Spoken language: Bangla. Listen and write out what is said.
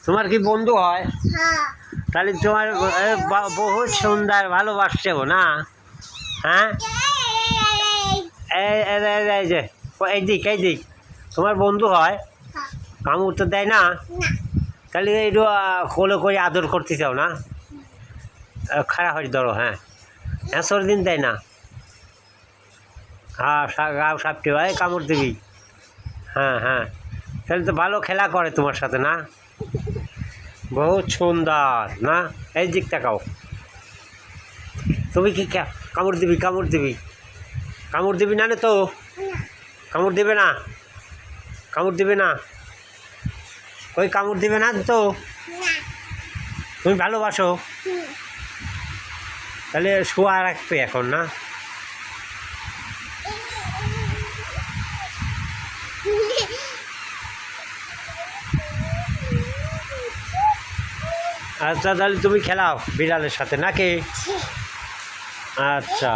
তোমার কি বন্ধু হয়? হ্যাঁ। তাহলে তোমার বহুত সুন্দর ভালোবাসছে ও না? হ্যাঁ, এই যে এই দিক তোমার বন্ধু হয়, কামড় তো দেয় না? তাহলে একটু কোলে করে আদর করতে চাও না? খারাপ হয়ে ধরো, হ্যাঁ হ্যাঁ, দিন দেয় না? হ্যাঁ, গাও সাপটি হয়, কামড় দিবি। হ্যাঁ হ্যাঁ, তাহলে তো ভালো খেলা করে তোমার সাথে না? বহুত সুন্দর না? এই দিক তাকাও। তুমি কি কামড় দিবি? কামড় দিবি না তো? কামড় দিবে না? কামড় দিবে না? ওই কামড় দিবে না তো? তুমি ভালোবাসো? তাহলে শোয়া রাখবে এখন না? আচ্ছা, তাহলে তুমি খেলাও বিড়ালের সাথে নাকি? আচ্ছা।